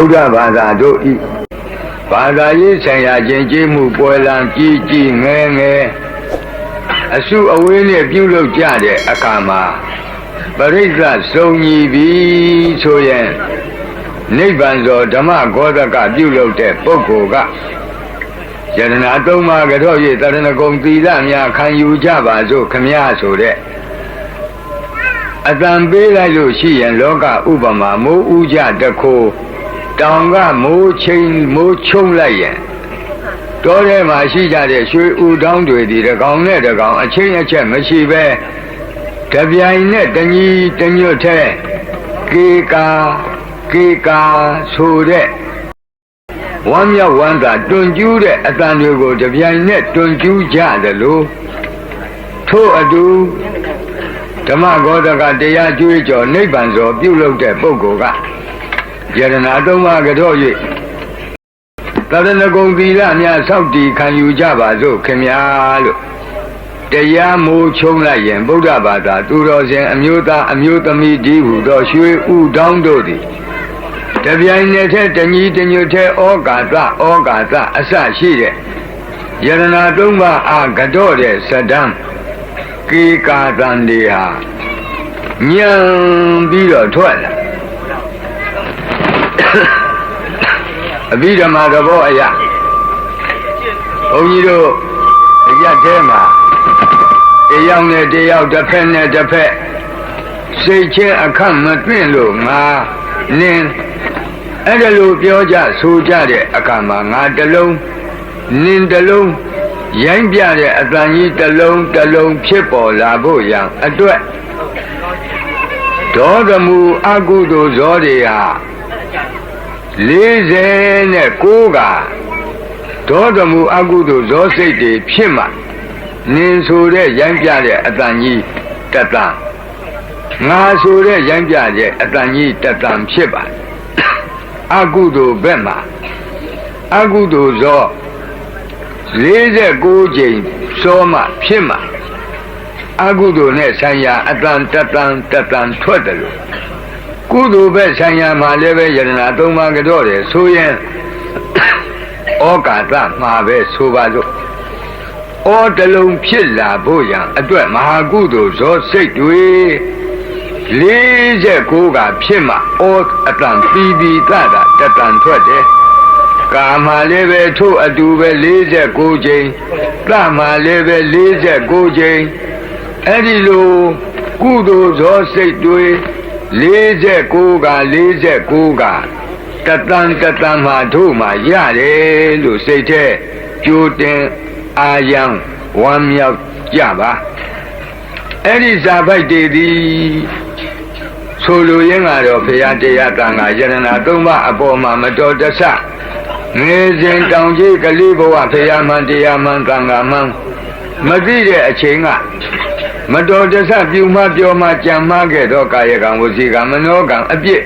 ဗုဒ္ဓဘာသာတို့ဤဘာသာရေးဆိုင်ရာကျင့်ကြံမှုပွဲလံကြီးကြီးငယ်ငယ်အစုအဝေးနဲ့ပြုလုပ်ကြတဲ့အခါမှာပရိစ္ဆစုံညီပြီဆိုရင်နိဗ္ဗာန်သောဓမ္မဂေါတကပြုလုပ်တဲ့ပုဂ္ဂိုလ်ကယတနာသုံးပါးကြော၍တရဏဂုံသီလများခံယူကြပါစို့ခမည်းဆိုတဲ့အတန်ပေးလိုက်လို့ရှိရင်လောကဥပမာမိုးဥကြတခိုးတောင်ကမိုးချုံလိုက်ရင်တောထဲမှာရှိကြတဲ့ရွှေဥတောင်းတွေဒီတကောင်နဲ့တကောင်အချင်းအချက်မရှိပဲတပြိုင်နဲ့တညီတညွတ်တဲ့ကေကာဆိုတဲ့ဝမ်းမြောက်ဝမ်းသာတွန်ကျူးတဲ့အတန်တွေကိုတပြိုင်နဲ့တွန်ကျူးကြတယ်လို့ထို့အတူဓမ္မဂေါတကတရားကျွေးကြော်နိဗ္ဗာန်သောပြုလုပ်တဲ့ပုဂ္ဂိုလ်ကယတနာသုံးပါးကြော၍တရဏဂုံသီလများစောင့်တည်ခံယူကြပါစို့ခင်ဗျာလို့တရားမိုးချုံလိုက်ရင်ဗုဒ္ဓဘာသာသူတော်စင်အမျိုးသားအမျိုးသမီးဒီဟုသောရွှေဥတောင်းတို့သည်တပြိုင်နက်တည်းတညီတညွတ်တဲ့ဩကာသအစရှိတဲ့ယတနာသုံးပါးအားကြောတဲ့စဒံကေကာတန်တွေဟာညံပြီးတော့ထွက်လာအဘိဓမ္မာသဘောအရဘုန်းကြီးတို့အရက်ထဲမှာတယောက်နဲ့တယောက်တစ်ဖက်နဲ့တစ်ဖက်စိတ်ချင်းအခန့်မတွင့်လို့ငါနင်းအဲ့ဒါလိုပြောကြဆိုကြတဲ့အခါမှာငါတစ်လုံးနင်းတစ်လုံးရိုင်းပြတဲ့အတန်ကြီးတစ်လုံးဖြစ်ပေါ်လာဖို့ရန်အတွက်ဒေါသမူအကုသိုလ်ဇောတွေဟာ49ကဒေါသမူအကုသိုလ်ဇောစိတ်တွေဖြစ်မှနင်းဆိုတဲ့ရိုင်းပြတဲ့အတန်ကြီးတတန်ငါဆိုတဲ့ရိုင်းပြတဲ့အတန်ကြီးတတန်ဖြစ်ပါအကုသိုလ်ဘက်မှာအကုသိုလ်ဇော49ကြိမ်စောမှဖြစ်မှအကုသိုလ်နဲ့ဆိုင်ရာအတန်တတန်ထွက်တယ်လို့ကုသိုလ်ပဲဆိုင်ရာမှာလည်းပဲယတနာသုံးပါးကြောတယ်ဆိုရင်ဩကာသမှာပဲဆိုပါစို့ဩတလုံးဖြစ်လာဖို့ရန်အတွက်မဟာကုသိုလ်ဇောစိတ်တွေ49ကဖြစ်မှဩအတန်ပြီးတတန်ထွက်တယ်ကာမလည်းပဲထို့အတူပဲ49ကြိမ်သမာလည်းပဲ49ကြိမ်အဲ့ဒီလိုကုသိုလ်ဇောစိတ်တွေ49ကတတန်မှာတို့မှာရတယ်လို့စိတ်ထဲကြိုတင်အာယံဝမ်းမြောက်ကြပါအဲ့ဒီဇာပိုက်တွေသည်ဆိုလိုရင်းကတော့ဘုရားတရားတန်ခါယတနာသုံးပါးအပေါ်မှာမတော်တဆငယ်စဉ်တောင်ကြီးကလေးဘဝဘုရားမှန်တရားမှန်တန်ခါမှန်မသိတဲ့အချိန်ကမတော်တဆပြုမှပြောမှကြံမှခဲ့တော့ကာယကံဝစီကံမနောကံအပြစ်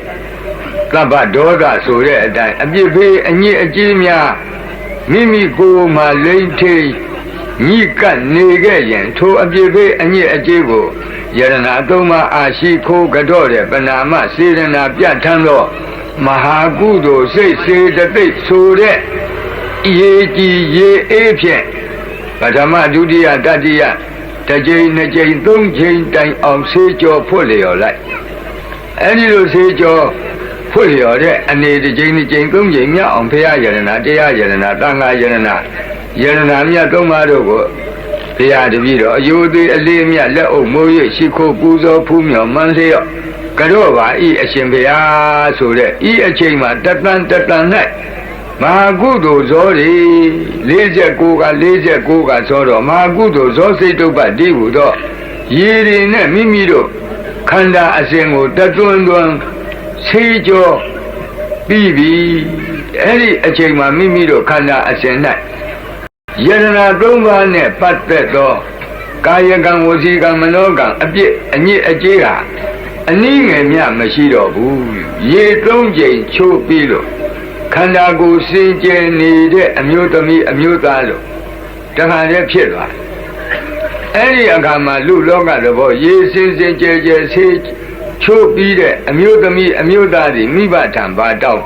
သဗ္ဗဒေါသဆိုတဲ့အတိုင်းအပြစ်ဖေးအညစ်အကြေးများမိမိကိုယ်မှလိမ့်ထိန်ညိကပ်နေခဲ့ရင်ထိုအပြစ်ဖေးအညစ်အကြေးကိုယရဏသုံးပါးအာရှိခိုးကြောတဲ့ပဏာမစေရနာပြဋ္ဌာန်းသောမဟာကုသိုလ်စိတ်စေတသိက်ဆိုတဲ့ရေကြည်ရေအေးဖြင့်ပထမဒုတိယတတိယတစ်ကြိမ်နှစ်ကြိမ်သုံးကြိမ်တိုင်အောင်ဆေးကြောဖွတ်လျော်လိုက်အဲဒီလိုဆေးကြောဖွတ်လျော်တဲ့အနေတစ်ကြိမ်နှစ်ကြိမ်သုံးကြိမ်မြောက်အောင်ဘုရားယရဏတရားယရဏသံဃာယရဏမြတ်သုံးပါးတို့ကိုဘုရားတပည့်တော်အယိုသေးအလေးမြတ်လက်အုပ်မိုး၍ရှိခိုးပူဇော်ဖူးမြော်မှန်းလျော့ကြောပါဤအရှင်ဘုရားဆိုတဲ့ဤအချိန်မှာတတန်၌မဟာကုသိုလ်ဇောတွေ49ကဇောတော့မဟာကုသိုလ်ဇောစိတ်တုပ္ပတိဟုသောရေတွေနဲ့မိမိတို့ခန္ဓာအစဉ်ကိုတသွန်းဆေးကြောပြီးပြီအဲ့ဒီအချိန်မှာမိမိတို့ခန္ဓာအစဉ်၌ယတနာသုံးပါးနဲ့ပတ်သက်သောကာယကံဝစီကံမနောကံအပြစ်အညစ်အကြေးဟာအနည်းငယ်မျှမရှိတော့ဘူးရေ3ကြိမ်ချိုးပြီးလို့ခန္ဓာကိုယ်စင်ကြယ်နေတဲ့အမျိုးသမီးအမျိုးသားလို့တခါတည်းဖြစ်သွားအဲ့ဒီအခါမှာလူလောကသဘောရေစင်ကြယ်ဆေးချိုးပြီးတဲ့အမျိုးသမီးအမျိုးသားတွေမိဘထံပါတောက်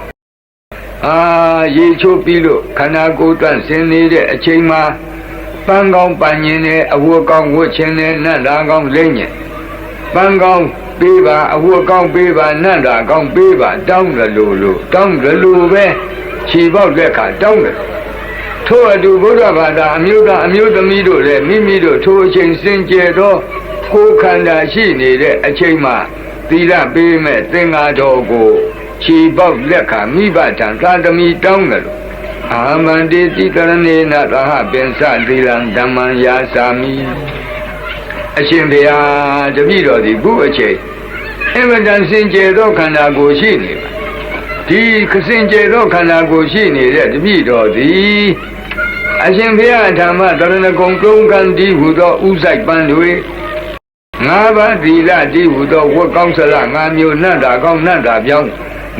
ရေချိုးပြီးလို့ခန္ဓာကိုယ်တန့်စင်နေတဲ့အချိန်မှာပန်းကောင်းပန်းညင်နဲ့အဝတ်ကောင်းဝတ်ခြင်းနဲ့နတ်လာကောင်းလိမ့်ညင်ပန်းကောင်းပေးပါအဝတ်ကောင်းပေးပါနတ်လာကောင်းပေးပါတောင်းတယ်လို့တောင်းတယ်လို့ပဲခြေပေါက်လက်ခါတောင်းတယ်ထို့အတူဘုရားဘာသာအမျိုးသားအမျိုးသမီးတို့လည်းမိမိတို့ထိုအချိန်စင်ကြယ်သောကိုယ်ခန္ဓာရှိနေတဲ့အချိန်မှာသီလပေးမဲ့သင်္ဃာတော်ကိုခြေပေါက်လက်ခါမိဘထံသာသမီတောင်းတယ်လို့အာမန္တိတိတရဏေနသဟပင်စသီလံဓမ္မံယာစာမိအရှင်ဘုရားတပည့်တော်ဒီခုအချိန်အမတန်စင်ကြယ်သောခန္ဓာကိုယ်ရှိနေပါဒီစင်ကြယ်သောခန္ဓာကိုယ်ရှိနေတဲ့တပည့်တော်သည်အရှင်ဘုရားဓမ္မတရဏဂုံသုံးကန်ဒီဟုသောဥဆိုင်ပန်းတွေငါးပါးသီလဒီဟုသောဝတ်ကောင်းစလငါးမျိုးနတ်တာကောင်းနတ်တာပြောင်း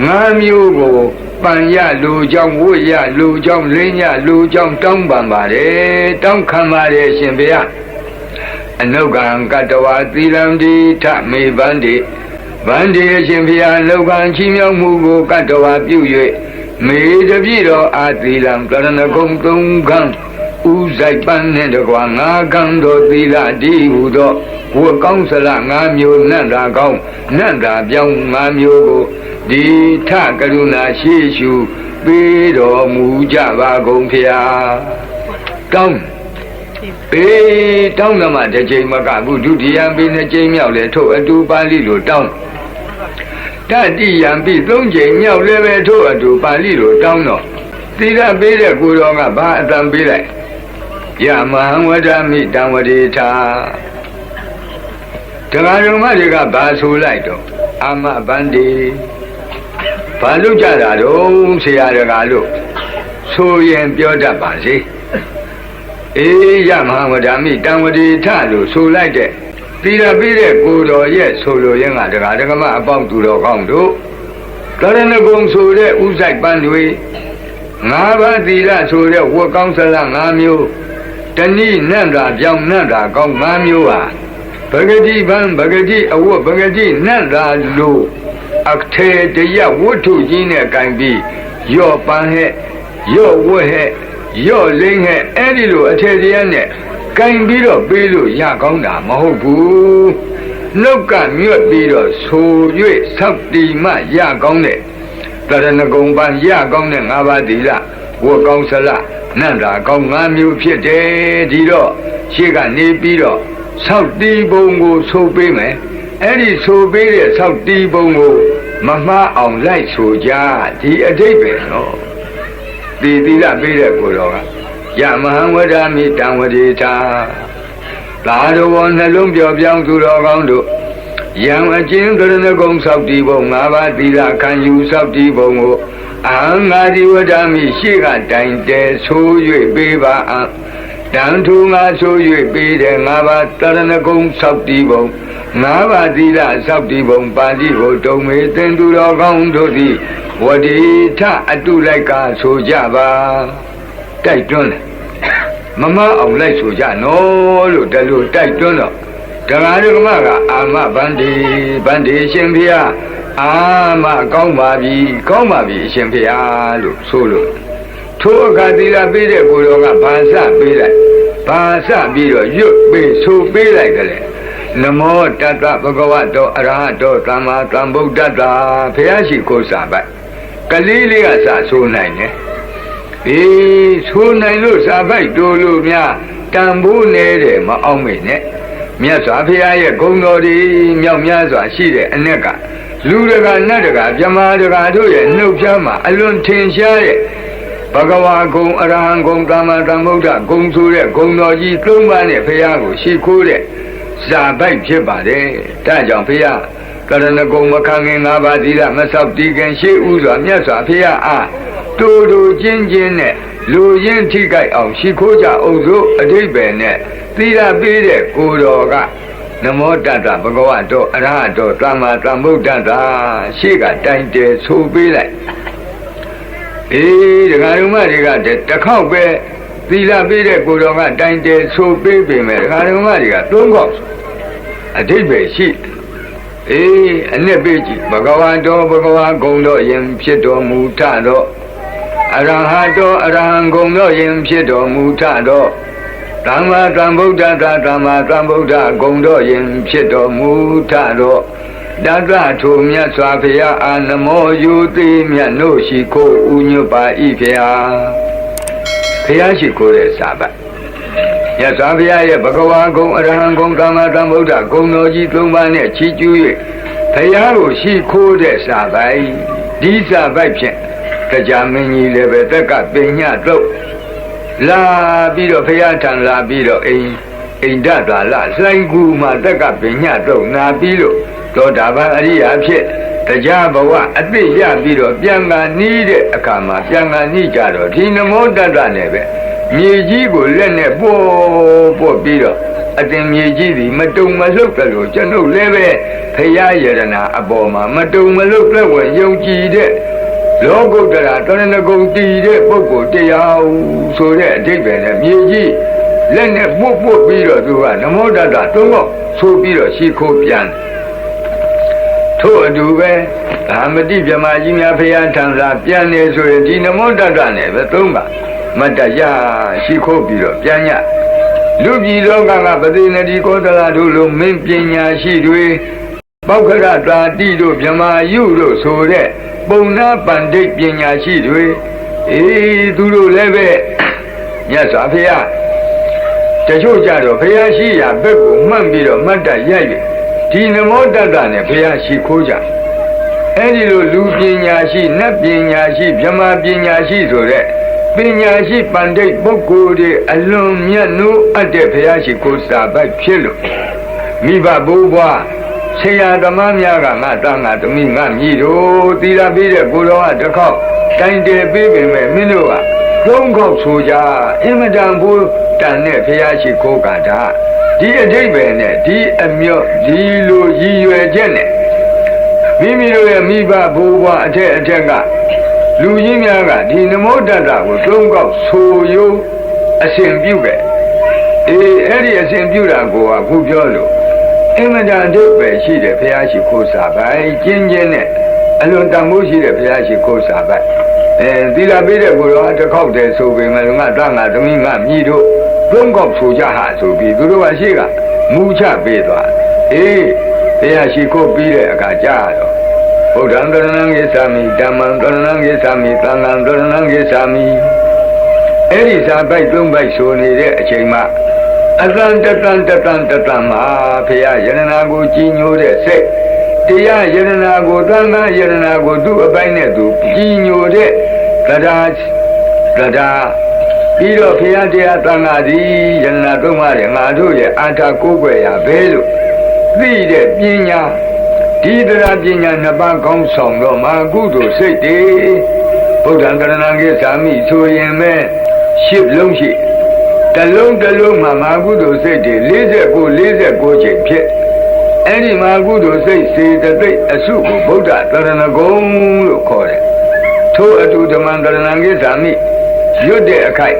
ငါးမျိုးကိုပန်ရလူကြောင့်ဝတ်ရလူကြောင့်လင်းရလူကြောင့်တောင်းပန်ပါတယ်တောင်းခံပါတယ်ရှင်ဘုရားအနုကံကတဝါသီလံဒီထမေဗန္တိဗန္တိအရှင်ဘုရားလောကံချီးမြှောက်မှုကိုကတဝါပြု၍မေတပြည့်တော်အာသီလံကရဏဂုံသုံးခံဥဆိုင်ပန်းနဲ့တကွာငါးခံတော်သီလဒီဟုသောဝတ်ကောင်းစလငါးမျိုးနတ်တာကောင်းနတ်တာပြောင်းငါးမျိုးကိုဒီထကရုဏာရှိရှုပေးတော်မူကြပါကုန်ဖျားတောင်းတောင်းမှတစ်ချိန်မကဘူးဒုတိယပြီးနှစ်ချိန်မြောက်လဲထို့အတူပါဠိလိုတောင်းတတိယပြီးသုံးချိန်မြောက်လဲပဲထို့အတူပါဠိလိုတောင်းတော့သီလပေးတဲ့ကိုတော်ကဘာအတန်ပေးလိုက်ယမဟံဝဒမိတံဝတိထာတရားတော်မတွေကဘာဆိုလိုက်တော့အာမဗန္တိဘာလို့ကြတာတော့ဆရာတကားလို့ဆိုရင်ပြောတတ်ပါစေယမဟံဝဒမိတံဝတိထလို့ဆိုလိုက်တဲ့သီလပေးတဲ့ကိုတော်ရဲ့ဆိုလိုရင်းကတရားဓမ္မအပေါင်းသူတော်ကောင်းတို့ကရဏဂုံဆိုတဲ့ဥဆိုင်ပန်းတွေငါးပါးသီလဆိုတဲ့ဝတ်ကောင်းစလငါးမျိုးတဏိနတ်တာပြောင်းနတ်တာကောင်းငါးမျိုးဟာဗဂတိဗံဗဂတိအဝတ်ဗဂတိနတ်တာလို့အထေတရဝတ္ထုကြီးနဲ့ကင်ပြီးရော့ပန်းဟဲ့ရော့ဝတ်ဟဲ့ရော့လိမ့်ဟဲ့အဲ့ဒီလိုအထေတရနဲ့ကင်ပြီးတော့ပေးလို့ရကောင်းတာမဟုတ်ဘူးနှုတ်ကမြွတ်ပြီးတော့ဆို၍ဆောက်တီမှရကောင်းတဲ့တရဏဂုံပန်းရကောင်းတဲ့ငါးပါးသီလဝတ်ကောင်းစလနန္တာကောင်းငါးမျိုးဖြစ်တယ်ဒီတော့ရှေ့ကနေပြီးတော့ဆောက်တီးပုံကိုဆိုပေးမယ်အဲ့ဒီဆိုပေးတဲ့ဆောက်တီးပုံကိုမမှားအောင်လိုက်ဆိုကြဒီအတိတ်ပဲနော်သီလပေးတဲ့ကိုတော်ကယမဟံဝဒမိတံဝတိထာသာတော်နှလုံးပြောပြောင်းသူတော်ကောင်းတို့ယံအကျဉ်းကရဏဂုံဆောက်တီးပုံ၅ပါးသီလခံယူဆောက်တီးပုံကိုအဟံငါဒီဝဒမိရှေ့ကတိုင်တဲဆို၍ပေးပါအံတန်ထူငါဆို၍ပေးတယ်၅ပါးတရဏဂုံဆောက်တီးပုံ၅ပါးသီလဆောက်တီးပုံပါဠိကိုတုံမေသင်သူတော်ကောင်းတို့သည်ဝတိထအတုလိုက်ကဆိုကြပါတိုက်တွန်းတယ်မမအောင်လိုက်ဆိုကြနော်လို့တလူတိုက်တွန်းတော့တရားဓမ္မကအာမဗန္တိရှင်ဖေယအာမကောင်းပါပြီအရှင်ဖေယလို့ဆိုလို့ထိုအခါသီလပေးတဲ့ကိုတော်ကဘာစပေးလိုက်ဘာစပြီးတော့ရွတ်ပေးဆိုပေးလိုက်တယ်လေနမောတတ္တဗုဒ္ဓဝတ္တောအရဟတောသမ္မာသမ္ဗုဒ္ဓတ္တဘုရားရှိခိုးစာပိုက်ကလေးလေးကစဆိုနိုင်တယ်ဆိုနိုင်လို့စာပိုက်တိုးလို့များတန်ဖိုးနေတဲ့မအောင်မေနဲ့မြတ်စွာဘုရားရဲ့ဂုဏ်တော်တွေမြောက်များစွာရှိတဲ့အ낵ကလူတကာနတ်တကာမြမာတကာတို့ရဲ့နှုတ်ဖြားမှာအလွန်ထင်ရှားတဲ့ဘဂဝါဂုံအရဟံဂုံသမ္မာသမ္ဗုဒ္ဓဂုံဆိုတဲ့ဂုံတော်ကြီး၃ပါးနဲ့ဘုရားကိုရှိခိုးတဲ့ဇာပိုက်ဖြစ်ပါတယ်ဒါကြောင့်ဘုရားကရဏဂုံမခံခင်၅ပါးသီလမဆောက်တည်ခင်ရှေးဥစွာမြတ်စွာဘုရားအားတူတူချင်းချင်းနဲ့လူရင်းထိကြိုက်အောင်ရှိခိုးကြအောင်စို့အဓိပ္ပာယ်နဲ့သီလပေးတဲ့ကိုတော်ကနမောတတ္တဗုဒ္ဓဝတ္တောအရဟတောသမ္မာသမ္ဗုဒ္ဓတ္တရှေ့ကတိုင်တယ်ဆိုပေးလိုက်ဒကာဓမ္မတွေကတစ်ခေါက်ပဲသီလပေးတဲ့ကိုတော်ကတိုင်တယ်ဆိုပေးပေမဲ့ဒကာဓမ္မတွေက၃ခေါက်အဓိပ္ပာယ်ရှိအနှစ်ပေးကြည့်ဘဂဝါတော်ဘဂဝါဂုံတော်ယင်ဖြစ်တော်မူထတော့ အရဟတောအရဟံဂုံတော်ယင်ဖြစ်တော်မူထသောသမ္မာသမ္ဗုဒ္ဓသမ္မာသမ္ဗုဒ္ဓဂုံတော်ယင်ဖြစ်တော်မူထသောတတ္တထိုမြတ်စွာဘုရားအာနမောယူတိမြတ်တို့ရှိခိုးဥညွတ်ပါ၏ဖျားဘုရားရှိခိုးတဲ့စာပတ်မြတ်စွာဘုရားရဲ့ဘဂဝါဂုံအရဟံဂုံသမ္မာသမ္ဗုဒ္ဓဂုံတော်ကြီး၃ပါးနဲ့ချီးကျူး၍ဘုရားကိုရှိခိုးတဲ့စာပိုက်ဒီစာပိုက်ဖြင့်တရားမင်းကြီးလည်းပဲတက်ကပညာတော့လာပြီးတော့ဘုရားထံလာပြီးတော့အိန္ဒသာလစိုင်းကူမှာတက်ကပညာတော့နာပြီးလို့သောတာပန်အရိယာဖြစ်တရားဘဝအသိရပြီးတော့ပြန်လာနီးတဲ့အခါမှာပြန်လာနီးကြတော့ဒီနမောတတ္တနဲ့ပဲမြေကြီးကိုလက်နဲ့ပို့ပြီးတော့အတင်မြေကြီးသည်မတုံမလှုပ်တယ်လို့ကျွန်ုပ်လည်းပဲဘုရားယရနာအပေါ်မှာမတုံမလှုပ်တဲ့ဝင်ယုံကြည်တဲ့လောကုတ္တရာတရဏဂုံတည်တဲ့ပုဂ္ဂိုလ်တရားဆိုတဲ့အဓိပ္ပာယ်နဲ့မြေကြီးလက်နဲ့ပို့ပြီးတော့သူကနမောတတ္တသုံးဖို့ဆိုပြီးတော့ရှိခိုးပြန်ထို့အတူပဲဓမ္မတိဗြဟ္မာကြီးများဘုရားထံသာပြန်နေဆိုရင်ဒီနမောတတ္တနဲ့ပဲသုံးပါမတ္တရရှိခိုးပြီးတော့ပြန်ညလူပြည်လောကကပတိနတိကောသလတို့လိုမင်းပညာရှိတွေပောက္ခရတာတိတို့ဗြဟ္မာယုတို့ဆိုတဲ့ပုံနာပန္တိတ်ပညာရှိတွေသူတို့လည်းပဲမြတ်စွာဘုရားတချို့ကြတော့ဘုရားရှိရာဘက်ကိုမှတ်ပြီးတော့မတ္တရိုက်တယ်ဒီနမောတတ္တနဲ့ဘုရားရှိခိုးကြအဲ့ဒီလိုလူပညာရှိနတ်ပညာရှိဗြဟ္မာပညာရှိဆိုတဲ့ပညာရှိပန္တိတ်ပုဂ္ဂိုလ်တွေအလွန်မြတ်နိုးအပ်တဲ့ဘုရားရှိခိုးစာပိုက်ဖြစ်လို့မိဘဘိုးဘွားဆရာသမားများကငါသားငါသမီးငါမြည်တို့သီလပြီးတဲ့ကိုတော်ကတစ်ခေါက်တိုင်တယ်ပြီးပေမဲ့မင်းတို့ကသုံးခေါက်ဆိုကြအင်မတန်ဘူးတန်တဲ့ဘုရားရှိခိုးကတာဒီအဓိပ္ပာယ်နဲ့ဒီအမြော့ဒီလိုရည်ရွယ်ချက်နဲ့မိမိတို့ရဲ့မိဘဘိုးဘွားအထက်ကလူကြီးများကဒီနမောတတ္တကိုသုံးခေါက်ဆိုရိုးအစဉ်ပြုခဲ့အဲ့ဒီအစဉ်ပြုတာကိုကခုပြောလို့အင်မတန်အဓိပ္ပာယ်ရှိတဲ့ဘုရားရှိခိုးစာပိုက်ကျင်းနဲ့အလွန်တန်ဖိုးရှိတဲ့ဘုရားရှိခိုးစာပိုက်သီလပေးတဲ့ကိုယ်တော်တစ်ခေါက်တည်းဆိုပေမဲ့ငါသားငါသမီးငါမြည်တို့သုံးခေါက်ဆိုကြဟာဆိုပြီးသူတို့ကရှိကမူချပေးသွားဘုရားရှိခိုးပြီးတဲ့အခါကြားတော့ဗုဒ္ဓံတရဏံဂိသာမိဓမ္မံတရဏံဂိသာမိသံဃံတရဏံဂိသာမိအဲ့ဒီစာပိုက်သုံးပိုက်ဆိုနေတဲ့အချိန်မှာအတန်တန်မှာဘုရားယရနာကိုကြီးညိုတဲ့စိတ်တရားယရနာကိုသံဃာယရနာကိုသူ့အပိုင်းနဲ့သူကြီးညိုတဲ့တရားပြီးတော့ဘုရားတရားသံဃာသည်ယရနာသုံးပါးရဲ့ငါတို့ရဲ့အာထာကိုးကွယ်ရာဘဲလို့သိတဲ့ပညာဒီတရားပညာနှစ်ပါးကောင်းဆောင်တော့မာကုသိုလ်စိတ်တွေဗုဒ္ဓံကရဏံကိသာမိဆိုရင်ပဲရှစ်လုံးရှိတလုံးမှာမာကုသိုလ်စိတ်တွေ49ချိန်ဖြစ်အဲ့ဒီမာကုသိုလ်စိတ်စေတသိက်အစုကိုဗုဒ္ဓတရဏဂုံလို့ခေါ်တယ်ထို့အတူဓမ္မံကရဏံကိသာမိရွတ်တဲ့အခိုက်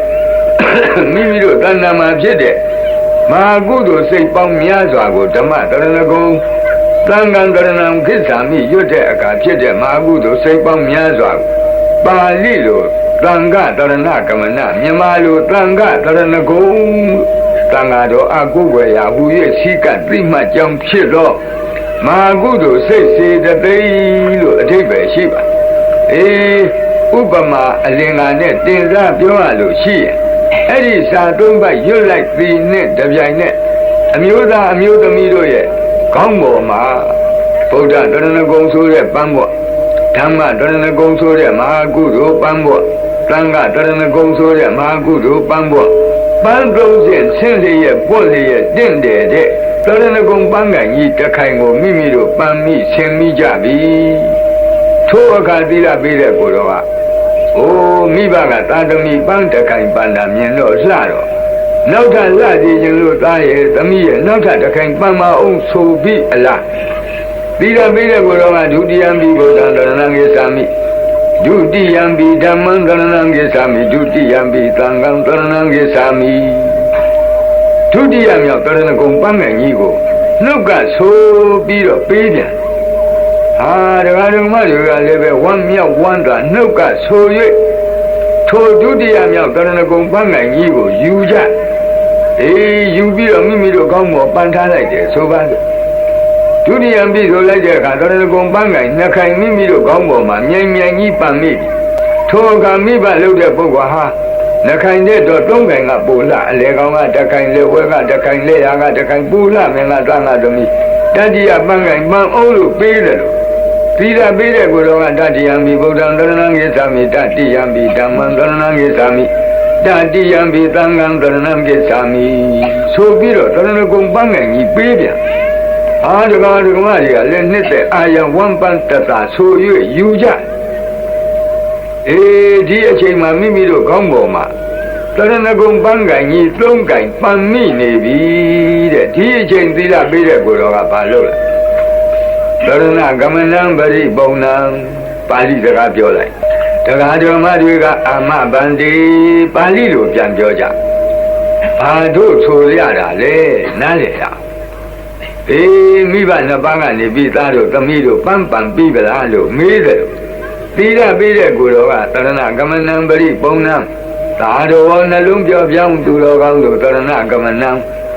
မိမိတို့တဏ္ဍာမှာဖြစ်တဲ့မာကုသိုလ်စိတ်ပေါင်းများစွာကိုဓမ္မတရဏဂုံသံဃံတရဏံကိသာမိရွတ်တဲ့အခါဖြစ်တဲ့မာကုသိုလ်စိတ်ပေါင်းများစွာပါဠိလိုသံဃတရဏကမနမြန်မာလိုသံဃတရဏဂုံသံဃာတော်အကုဝေယဟူ၍စီကသိမှတ်ကြောင်းဖြစ်တော့မာကုသိုလ်စိတ်စေတသိက်လို့အဓိပ္ပာယ်ရှိပါဥပမာအလင်္ကာနဲ့တင်စားပြောရလို့ရှိရင်အဲ့ဒီစာသုံးပိုက်ရွတ်လိုက်သည်နဲ့တပြိုင်နဲ့အမျိုးသားအမျိုးသမီးတို့ရဲ့ခေါင်းပေါ်မှာဗုဒ္ဓတရဏဂုံဆိုတဲ့ပန်းပေါ်ဓမ္မတရဏဂုံဆိုတဲ့မဟာကုသိုလ်ပန်းပေါ်သံဃတရဏဂုံဆိုတဲ့မဟာကုသိုလ်ပန်းပေါ်ပန်း30ဆင်းလျက်ပွက်လျက်တင့်တယ်တဲ့တရဏဂုံပန်းကန်ကြီးတစ်ခိုင်ကိုမိမိတို့ပန်းမိဆင်မိကြပြီထိုအခါသီလပေးတဲ့ကိုယ်တော်ကမိဘကသာသမီပန်းတစ်ခိုင်ပန်းတာမြင်တော့လှတော့နောက်ထပ်လှကြည့်ခြင်းလို့သားရဲ့သမီးရဲ့နောက်ထပ်တစ်ခိုင်ပန်းမအောင်ဆိုပြီးအလားသီလပေးတဲ့ကိုယ်တော်ကဒုတိယံဘိဗုဒ္ဓံတရဏံဂိသာမိဒုတိယံဘိဓမ္မံတရဏံဂိသာမိဒုတိယံဘိသံဃံတရဏံဂိသာမိဒုတိယမြောက်တရဏဂုံပန်းငယ်ကြီးကိုနှုတ်ကဆိုပြီးတော့ပေးပြန်ဒကာဒကမတွေကလည်းပဲဝမ်းမြောက်ဝမ်းသာနှုတ်ကဆို၍ ထိုဒုတိယမြောက်တရဏဂုံပန်းငိုင်ကြီးကိုယူကြယူပြီးတော့မိမိတို့ကောင်းပေါ်ပန်ထားလိုက်တယ်ဆိုပါစို့ဒုတိယပြီးဆိုလိုက်တဲ့အခါတရဏဂုံပန်းငိုင်နှစ်ခိုင်မိမိတို့ကောင်းပေါ်မှာမြိုင်ကြီးပန်မိပြီထိုအခါမိဘလုပ်တဲ့ပုဂ္ဂိုလ်ဟာနှခိုင်တဲ့တော့တုံးခိုင်ကပူလာအလေကောင်ကတခိုင်လက်ဝဲကတခိုင်လက်ရာကတခိုင်ပူလာမင်းကတန်ကသမီးတတိယပန်းခိုင်ပန်အောင်လို့ပေးတယ်လို့သီလပေးတဲ့ကိုယ်တော်ကတတိယံမိဗုဒ္ဓံသရဏံကိသာမိတတိယံမိဓမ္မံသရဏံကိသာမိတတိယံမိသံဃံသရဏံကိသာမိဆိုပြီးတော့တရဏဂုံပန်းခိုင်ကြီးပေးပြန်ဒကာဒကမတွေကလည်းနှစ်သက်အာယံဝမ်ပန်တသာဆို၍ယူကြဒီအချိန်မှာမိမိတို့ကောင်းပေါ်မှာတရဏဂုံပန်းခိုင်ကြီးသုံးခိုင်ပန်မိနေပြီတဲ့ဒီအချိန်သီလပေးတဲ့ကိုယ်တော်ကဘာလုပ်လဲတရဏဂမနံပရိပုံဏံပါဠိစကားပြောလိုက်တရားဓမ္မတွေကအာမဗန္တိပါဠိလိုပြန်ပြောကြဘာတို့ဆိုရတာလဲနားလေရမိဘနှစ်ပါးကနေပြီးသားတို့သမီးတို့ပန်းပန်ပြီးပလားလို့မေးတယ်သီလပေးတဲ့ကိုယ်တော်ကတရဏဂမနံပရိပုံဏံသာတော်နှလုံးပြောပြောင်းသူတော်ကောင်းတို့တရဏဂမနံ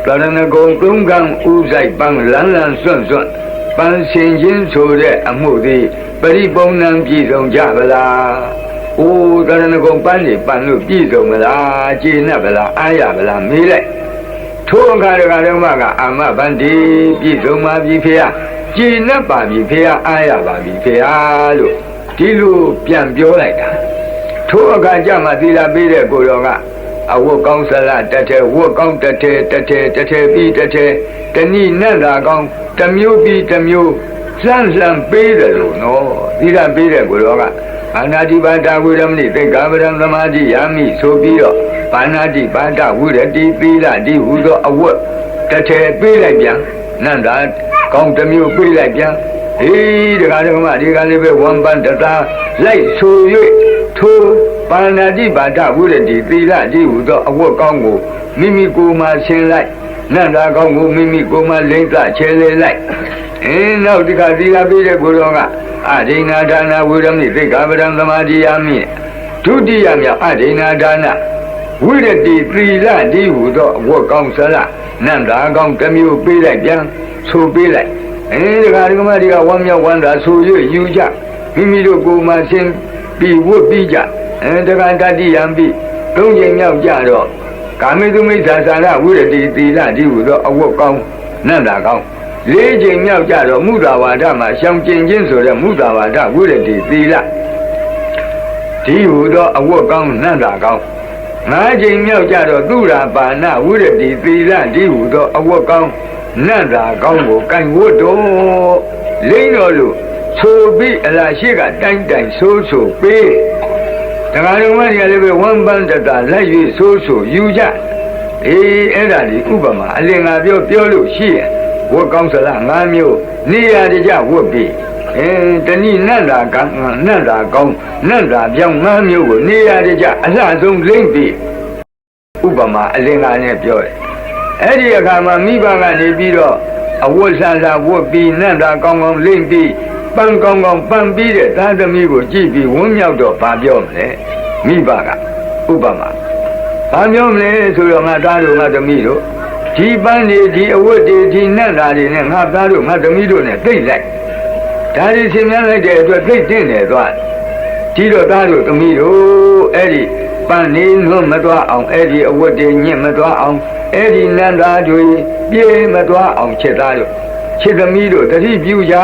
တရဏဂုံသုံးကံဥဆိုင်ပန်းလန်းလန်းစွန့်စွန့်ပန်းရှင်ချင်းဆိုတဲ့အမှုသည်ပရိပုံဏံပြည့်စုံကြပါလားတရဏဂုံပန်းနေပန်းလို့ပြည့်စုံမလားကျေနပ်ပါလားအားရပါလားမေးလိုက်ထိုအခါတခါတော့မှကအာမဗန္တိပြည့်စုံပါပြီဖေဟာကျေနပ်ပါပြီဖေဟာအားရပါပြီဖေဟာလို့ဒီလိုပြန်ပြောလိုက်တာထိုအခါကျမှသီလပေးတဲ့ကိုယ်တော်ကအဝတ်ကောင်းစလတထဲဝတ်ကောင်းတထဲပြီးတထဲတဏိနတ်သာကောင်းတမျိုးပြီးတမျိုးလှမ်းပေးတယ်လို့နော်သီလပေးတဲ့ကိုယ်တော်ကဘာနာတိပါဒဝိရမဏိသိက္ခာပဒံသမာဓိယာမိဆိုပြီးတော့ဘာနာတိပါဒဝိရတိသီလဒီဟူသောအဝတ်တထဲပေးလိုက်ပြန်နန္တာကောင်းတမျိုးပေးလိုက်ပြန်ဒကာဒကမဒီကလေးပဲဝမ်ပန်တသာလိုက်ဆို၍ထိုပါဏာတိပါဒဝိရတိသီလဒီဟူသောအဝတ်ကောင်းကိုမိမိကိုယ်မှဆင်းလိုက်နန္တာကောင်းကိုမိမိကိုယ်မှလိမ့်သချဲလေလိုက်နောက်ဒီကသီလပေးတဲ့ကိုယ်တော်ကအဒိနာဒါနဝိရမိသိက္ခာပဒံသမာဓိယာမိဒုတိယမြောက်အဒိနာဒါနဝိရတိသီလဒီဟူသောအဝတ်ကောင်းစလနန္တာကောင်းတစ်မျိုးပေးလိုက်ပြန်ဆိုပေးလိုက်ဒီကမဒီကဝမ်းမြောက်ဝမ်းသာဆို၍ယူကြမိမိတို့ကိုယ်မှဆင်းပြီးဝတ်ပြီးကြတက္ကတတိယံပြီးသုံးချိန်မြောက်ကြတော့ကာမေတုမိစ္ဆာစာရဝိရတိသီလဒီဟူသောအဝတ်ကောင်းနန္တာကောင်းလေးချိန်မြောက်ကြတော့မုဒ္ဒဝါဒမှာရှောင်ကျင်ခြင်းဆိုတဲ့မုဒ္ဒဝါဒဝိရတိသီလဒီဟူသောအဝတ်ကောင်းနန္တာကောင်းငါးချိန်မြောက်ကြတော့သုရာပါဏဝိရတိသီလဒီဟူသောအဝတ်ကောင်းနန္တာကောင်းကိုကင်ဝတ်တော်လိမ့်တော်လို့ဆိုပြီးအလားရှိကတိုင်းဆိုပေးတခါတော့မှဒီကလေးပဲဝမ်ပန်တတာလက်၍ဆိုယူကြအဲ့ဒါဒီဥပမာအလင်္ကာပြောလို့ရှိရင်ဝတ်ကောင်းစလား၅မျိုးနေရာတကြဝတ်ပြီးတဏိနန္တာကနန္တာကောင်းနန္တာပြောင်း၅မျိုးကိုနေရာတကြအလှဆုံးလိမ့်ပြီးဥပမာအလင်္ကာနဲ့ပြောတယ်အဲ့ဒီအခါမှာမိဘကနေပြီးတော့အဝတ်ဆန်စာဝတ်ပြီးနန္တာကောင်းလိမ့်ပြီးပန်းကောင်းပန်းပြီးတဲ့သားသမီးကိုကြည့်ပြီးဝန်းမြောက်တော့ဘာပြောမလဲမိဘကဥပမာဘာပြောမလဲဆိုတော့ငါသားတို့ငါသမီးတို့ဒီပန်းတွေဒီအဝတ်တွေဒီနတ်သားတွေနဲ့ငါသားတို့ငါသမီးတို့နဲ့သိမ့်လိုက်ဒါတွေဆင်မြန်းလိုက်တဲ့အတွက်သိမ့်တင်နေသွားဒီတော့သားတို့သမီးတို့အဲ့ဒီပန်းနေလွတ်မသွားအောင်အဲ့ဒီအဝတ်တွေညစ်မသွားအောင်အဲ့ဒီနတ်သားတွေပြေးမသွားအောင်ချက်သားတို့ချက်သမီးတို့တတိပြုကြ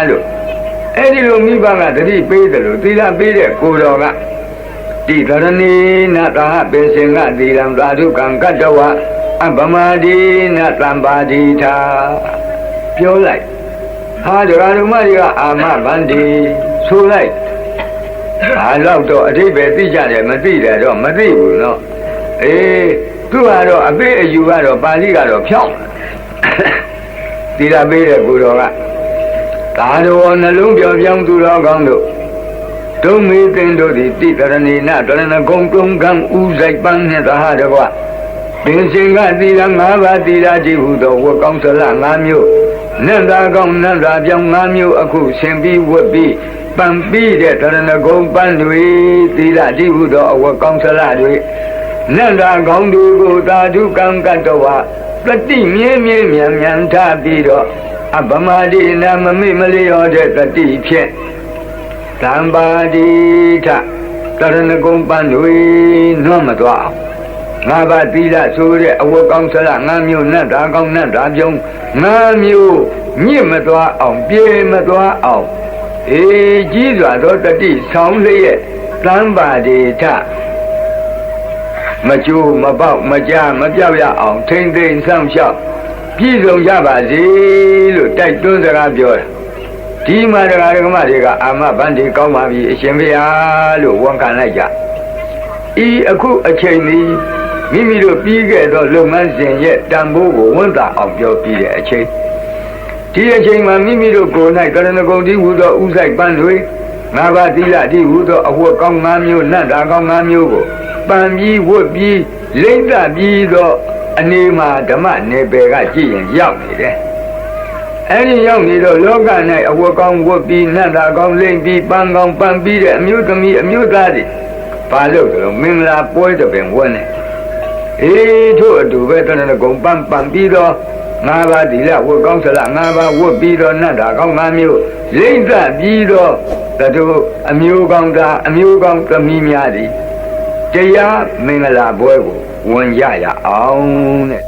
လို့အဲ့ဒီလိုမိဘကတတိပေးတယ်လို့သီလပေးတဲ့ကိုယ်တော်ကတိသရဏီနသာပေစင်ကသီလံသာဓုကံကတ္တဝအဗမဒီနသံပါတိထာပြောလိုက်ဒကာဓမ္မတွေကအာမဗန္တိဆိုလိုက်ဘာလို့တော့အဓိပ္ပာယ်သိကြတယ်မသိတယ်တော့မသိဘူးနော်သူကတော့အပိအယူကတော့ပါဠိကတော့ဖြောင်းသီလပေးတဲ့ကိုယ်တော်ကသာတော်နှလုံးပြောင်းပြောင်းသူတော်ကောင်းတို့ဒုမေသင်တို့သည်တိတရဏီနတရဏဂုံတုံကံဥဆိုင်ပန်းနှင့်သာတကွပင်စင်ကသီလ၅ပါးသီလကြည်ဟုသောဝတ်ကောင်းစလ၅မျိုးနန္တာကောင်းနန္တာပြောင်း၅မျိုးအခုဆင်ပြီးဝတ်ပြီး ပံပြီးတဲ့တရဏဂုံပန်းတွေသီလတိဟုသောအဝတ်ကောင်းဆလာတွေနန္ဒာကောင်းတွေကိုသာဓုကံကတ္တဝပတိမြဲမြဲမြန်မြန်ထားပြီးတော့အပမဒိနာမမိမလျောတဲ့တတိဖြင့်သံပါတိထတရဏဂုံပန်းတွေနွမ်းမသွားအောင်ငါးပါးသီလဆိုတဲ့အဝတ်ကောင်းဆလာ၅မျိုးနတ်တာကောင်းနတ်တာပြုံး၅မျိုးမြင့်မသွားအောင်ပြေမသွားအောင်အေးကြီးစွာသောတတိဆောင်လျက်သံပါတိထမကျိုးမပေါက်မကြားမပြောက်ရအောင်ထိမ့်သိမ့်ဆောင်လျှောက်ပြည့်စုံကြပါစေလို့တိုက်တွန်းစကားပြောတာဒီမှာတရားဓမ္မတွေကအာမဗန္ဒီကောင်းပါပြီအရှင်ဘုရားလို့ဝန်ခံလိုက်ကြဤအခုအချိန်นี้မိမိတို့ပြီးခဲ့သောလုပ်ငန်းစဉ်ရဲ့တန်ဖိုးကိုဝန်တာအောင်ပြောပြီးတဲ့အချိန်ဒီအချိန်မှာမိမိတို့ကိုယ်၌ကရဏဂုံတိဟူသောဥဆိုင်ပန်းတွေငါးပါးသီလတိဟူသောအဝတ်ကောင်း၅မျိုးနတ်တာကောင်း၅မျိုးကိုပန်ပြီးဝတ်ပြီးလိမ့်သပြီးသောအနေမှာဓမ္မနယ်ပယ်ကကြည့်ရင်ရောက်နေတယ်အဲဒီရောက်နေတော့လောက၌အဝတ်ကောင်းဝတ်ပြီးနတ်တာကောင်းလိမ့်ပြီးပန်းကောင်းပန်းပြီးတဲ့အမျိုးသမီးအမျိုးသားတွေဘာလို့လဲမင်္ဂလာပွဲတပင်ဝန်းနေအေးထို့အတူပဲတဏ္ဍကုံပန်းပြီးတော့ငါးပါးသီလဝတ်ကောင်းဆလာငါးပါးဝတ်ပြီးတော့နတ်တာကောင်း၅မျိုးလိမ့်သပြီးတော့တို့အမျိုးကောင်းသားအမျိုးကောင်းသမီးများသည်တရားမင်္ဂလာပွဲကိုဝင်ကြရအောင်တဲ့